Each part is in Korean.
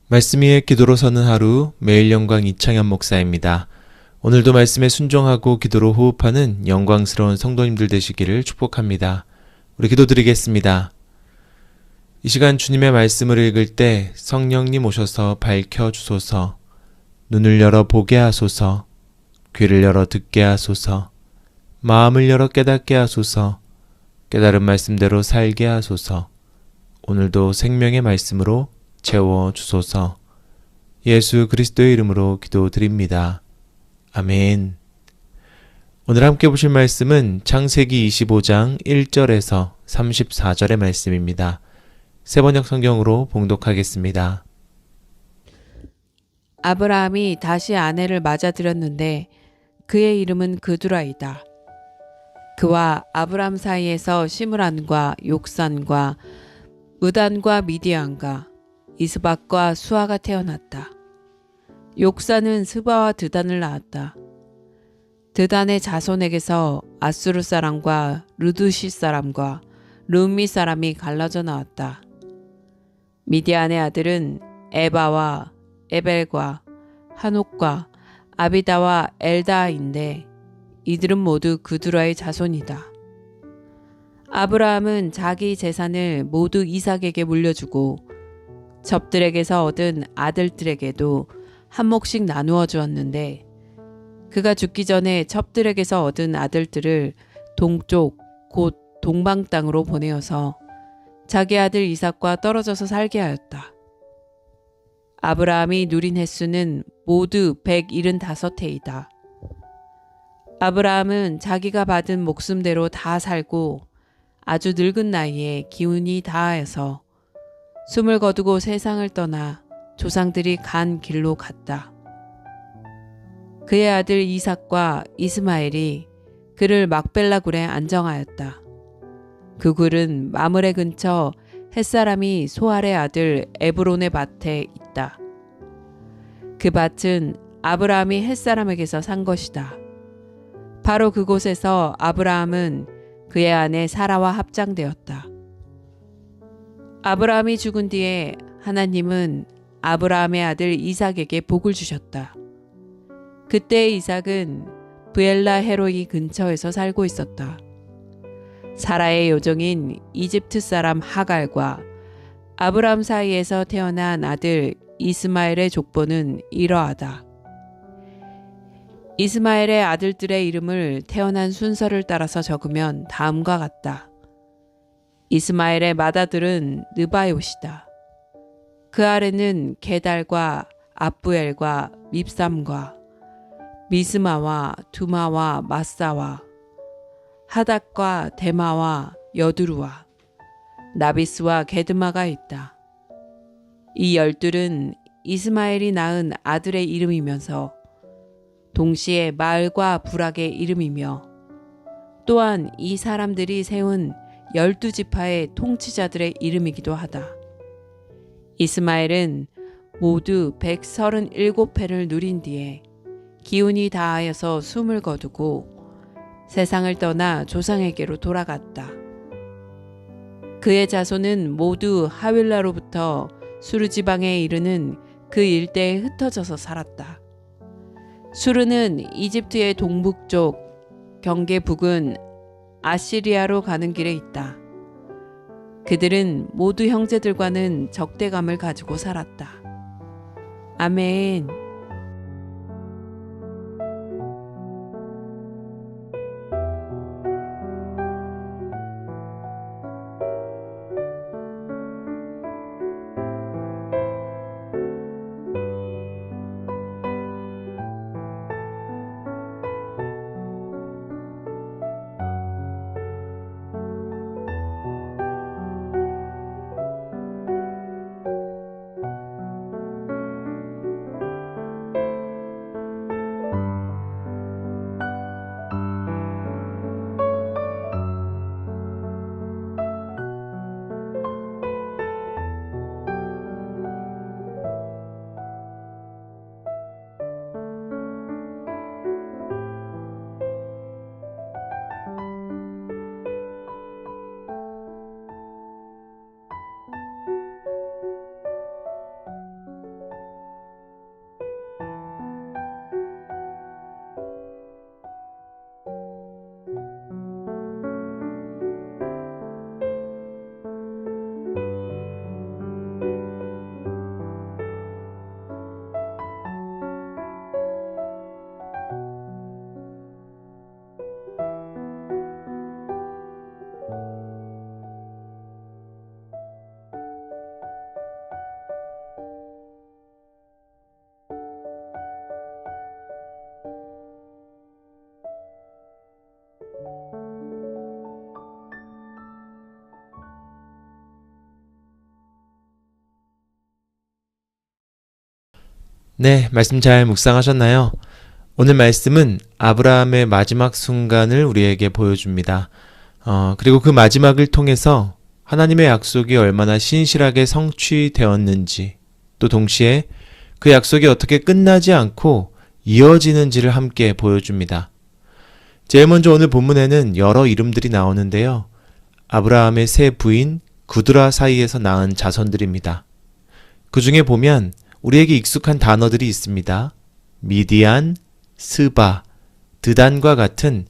말씀 위에 기도로 서는 하루, 매일 영광 이창현 목사입니다. 오늘도 말씀에 순종하고 기도로 호흡하는 영광스러운 성도님들 되시기를 축복합니다. 우리 기도드리겠습니다. 이 시간 주님의 말씀을 읽을 때 성령님 오셔서 밝혀주소서, 눈을 열어 보게 하소서, 귀를 열어 듣게 하소서, 마음을 열어 깨닫게 하소서, 깨달은 말씀대로 살게 하소서, 오늘도 생명의 말씀으로 채워주소서. 예수 그리스도의 이름으로 기도드립니다. 아멘. 오늘 함께 보실 말씀은 창세기 25장 1절에서 34절의 말씀입니다. 세번역 성경으로 봉독하겠습니다. 아브라함이 다시 아내를 맞아들였는데 그의 이름은 그두라이다. 그와 아브람 사이에서 시므란과 욕산과 으단과 미디안과 이스박과 수아가 태어났다. 욕산은 스바와 드단을 낳았다. 드단의 자손에게서 아수르 사람과 르두시 사람과 르미 사람이 갈라져 나왔다. 미디안의 아들은 에바와 에벨과 한옥과 아비다와 엘다인데 이들은 모두 그두라의 자손이다. 아브라함은 자기 재산을 모두 이삭에게 물려주고 접들에게서 얻은 아들들에게도 한 몫씩 나누어 주었는데 그가 죽기 전에 첩들에게서 얻은 아들들을 동쪽 곧 동방 땅으로 보내어서 자기 아들 이삭과 떨어져서 살게 하였다. 아브라함이 누린 횟수는 모두 175해이다. 아브라함은 자기가 받은 목숨대로 다 살고 아주 늙은 나이에 기운이 다하여서 숨을 거두고 세상을 떠나 조상들이 간 길로 갔다. 그의 아들 이삭과 이스마엘이 그를 막벨라 굴에 안정하였다. 그 굴은 마므레 근처 햇사람이 소알의 아들 에브론의 밭에 있다. 그 밭은 아브라함이 햇사람에게서 산 것이다. 바로 그곳에서 아브라함은 그의 아내 사라와 합장되었다. 아브라함이 죽은 뒤에 하나님은 아브라함의 아들 이삭에게 복을 주셨다. 그때 이삭은 브엘라 헤로이 근처에서 살고 있었다. 사라의 요정인 이집트 사람 하갈과 아브라함 사이에서 태어난 아들 이스마엘의 족보는 이러하다. 이스마엘의 아들들의 이름을 태어난 순서를 따라서 적으면 다음과 같다. 이스마엘의 맏아들은 느바요시다. 그 아래는 게달과 압부엘과 밉삼과 미스마와 두마와 마사와 하닥과 데마와 여두루와 나비스와 게드마가 있다. 이 12은 이스마엘이 낳은 아들의 이름이면서 동시에 마을과 부락의 이름이며 또한 이 사람들이 세운 12지파의 통치자들의 이름이기도 하다. 이스마엘은 모두 137해를 누린 뒤에 기운이 다하여서 숨을 거두고 세상을 떠나 조상에게로 돌아갔다. 그의 자손은 모두 하윌라로부터 수르지방에 이르는 그 일대에 흩어져서 살았다. 수르는 이집트의 동북쪽, 경계 북은 아시리아로 가는 길에 있다. 그들은 모두 형제들과는 적대감을 가지고 살았다. 아멘. 네, 말씀 잘 묵상하셨나요? 오늘 말씀은 아브라함의 마지막 순간을 우리에게 보여줍니다. 그리고 그 마지막을 통해서 하나님의 약속이 얼마나 신실하게 성취되었는지, 또 동시에 그 약속이 어떻게 끝나지 않고 이어지는지를 함께 보여줍니다. 제일 먼저 오늘 본문에는 여러 이름들이 나오는데요. 아브라함의 세 부인 구드라 사이에서 낳은 자손들입니다. 그 중에 보면 우리에게 익숙한 단어들이 있습니다. 미디안, 스바, 드단과 같은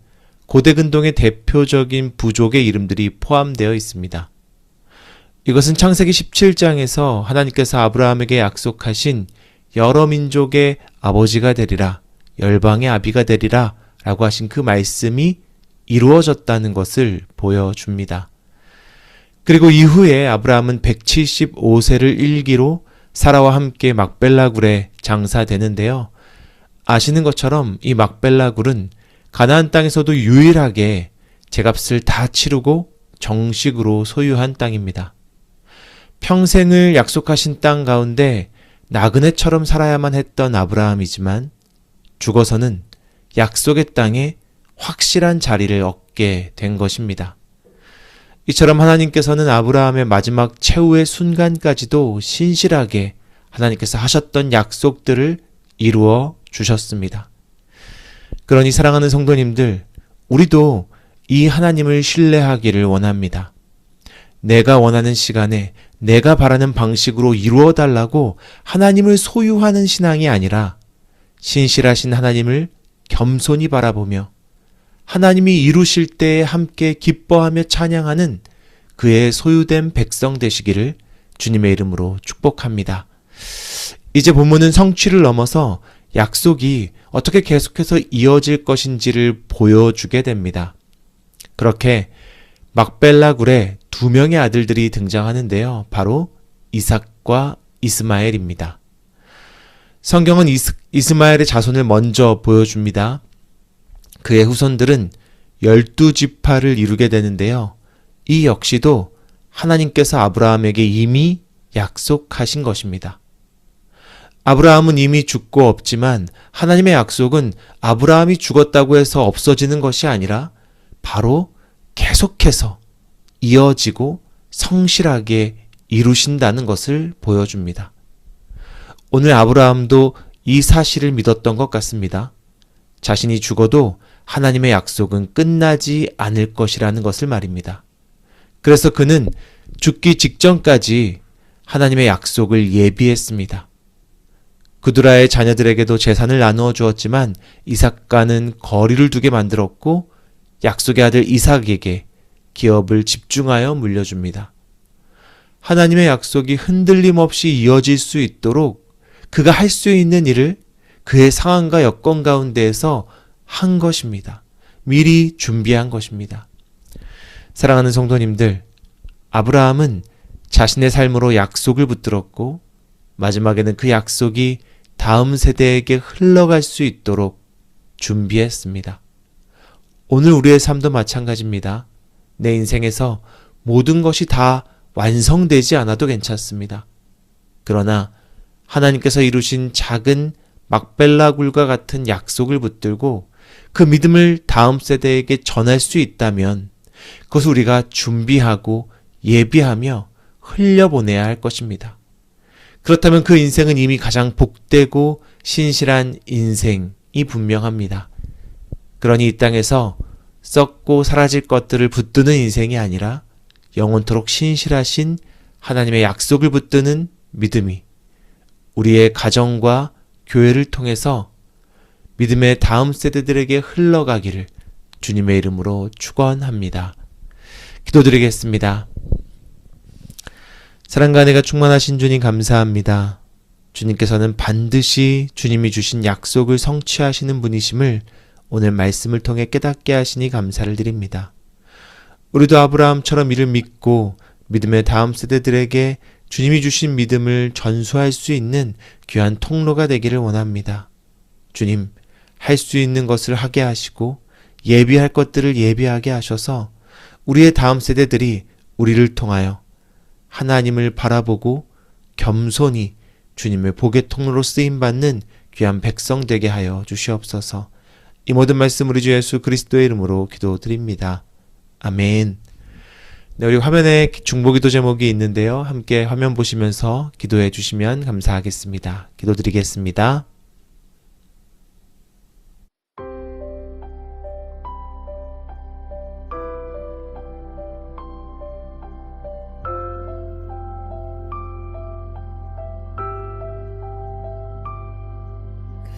고대 근동의 대표적인 부족의 이름들이 포함되어 있습니다. 이것은 창세기 17장에서 하나님께서 아브라함에게 약속하신 여러 민족의 아버지가 되리라, 열방의 아비가 되리라 라고 하신 그 말씀이 이루어졌다는 것을 보여줍니다. 그리고 이후에 아브라함은 175세를 일기로 사라와 함께 막벨라굴에 장사되는데요. 아시는 것처럼 이 막벨라굴은 가나안 땅에서도 유일하게 제값을 다 치르고 정식으로 소유한 땅입니다. 평생을 약속하신 땅 가운데 나그네처럼 살아야만 했던 아브라함이지만 죽어서는 약속의 땅에 확실한 자리를 얻게 된 것입니다. 이처럼 하나님께서는 아브라함의 마지막 최후의 순간까지도 신실하게 하나님께서 하셨던 약속들을 이루어 주셨습니다. 그러니 사랑하는 성도님들, 우리도 이 하나님을 신뢰하기를 원합니다. 내가 원하는 시간에 내가 바라는 방식으로 이루어 달라고 하나님을 소유하는 신앙이 아니라 신실하신 하나님을 겸손히 바라보며 하나님이 이루실 때에 함께 기뻐하며 찬양하는 그의 소유된 백성 되시기를 주님의 이름으로 축복합니다. 이제 본문은 성취를 넘어서 약속이 어떻게 계속해서 이어질 것인지를 보여주게 됩니다. 그렇게 막벨라굴에 두 명의 아들들이 등장하는데요. 바로 이삭과 이스마엘입니다. 성경은 이스마엘의 자손을 먼저 보여줍니다. 그의 후손들은 12지파를 이루게 되는데요. 이 역시도 하나님께서 아브라함에게 이미 약속하신 것입니다. 아브라함은 이미 죽고 없지만 하나님의 약속은 아브라함이 죽었다고 해서 없어지는 것이 아니라 바로 계속해서 이어지고 성실하게 이루신다는 것을 보여줍니다. 오늘 아브라함도 이 사실을 믿었던 것 같습니다. 자신이 죽어도 하나님의 약속은 끝나지 않을 것이라는 것을 말입니다. 그래서 그는 죽기 직전까지 하나님의 약속을 예비했습니다. 구드라의 자녀들에게도 재산을 나누어 주었지만 이삭과는 거리를 두게 만들었고 약속의 아들 이삭에게 기업을 집중하여 물려줍니다. 하나님의 약속이 흔들림 없이 이어질 수 있도록 그가 할 수 있는 일을 그의 상황과 여건 가운데에서 한 것입니다. 미리 준비한 것입니다. 사랑하는 성도님들, 아브라함은 자신의 삶으로 약속을 붙들었고 마지막에는 그 약속이 다음 세대에게 흘러갈 수 있도록 준비했습니다. 오늘 우리의 삶도 마찬가지입니다. 내 인생에서 모든 것이 다 완성되지 않아도 괜찮습니다. 그러나 하나님께서 이루신 작은 막벨라굴과 같은 약속을 붙들고 그 믿음을 다음 세대에게 전할 수 있다면 그것을 우리가 준비하고 예비하며 흘려보내야 할 것입니다. 그렇다면 그 인생은 이미 가장 복되고 신실한 인생이 분명합니다. 그러니 이 땅에서 썩고 사라질 것들을 붙드는 인생이 아니라 영원토록 신실하신 하나님의 약속을 붙드는 믿음이 우리의 가정과 교회를 통해서 믿음의 다음 세대들에게 흘러가기를 주님의 이름으로 축원합니다. 기도드리겠습니다. 사랑과 은혜가 충만하신 주님 감사합니다. 주님께서는 반드시 주님이 주신 약속을 성취하시는 분이심을 오늘 말씀을 통해 깨닫게 하시니 감사를 드립니다. 우리도 아브라함처럼 이를 믿고 믿음의 다음 세대들에게 주님이 주신 믿음을 전수할 수 있는 귀한 통로가 되기를 원합니다. 주님, 할 수 있는 것을 하게 하시고 예비할 것들을 예비하게 하셔서 우리의 다음 세대들이 우리를 통하여 하나님을 바라보고 겸손히 주님의 복의 통로로 쓰임받는 귀한 백성 되게 하여 주시옵소서. 이 모든 말씀 우리 주 예수 그리스도의 이름으로 기도드립니다. 아멘. 네, 우리 화면에 중보기도 제목이 있는데요. 함께 화면 보시면서 기도해 주시면 감사하겠습니다. 기도드리겠습니다.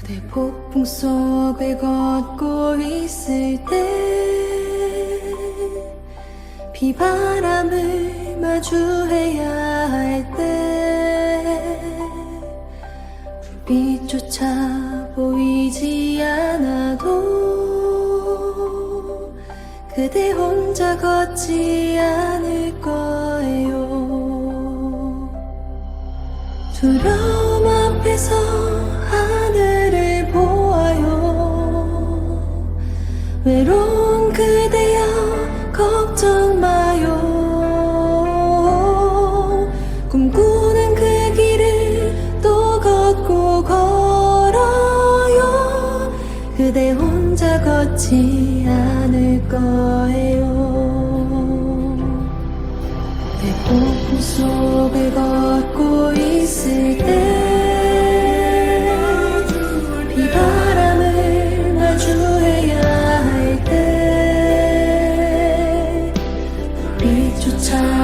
그대 폭풍 속을 걷고 있을 때 비바람을 마주해야 할 때 불빛조차 보이지 않아도 그대 혼자 걷지 않을 거예요. 두려움 앞에서 하늘을 보아요. 외로운 그대여 걱정 마요. 꿈꾸는 그 길을 또 걷고 걸어요. 그대 혼자 걷지 않을 거예요. 내 폭풍 속을 걷고 있을 때 비바람을 마주해야 할 때 불빛조차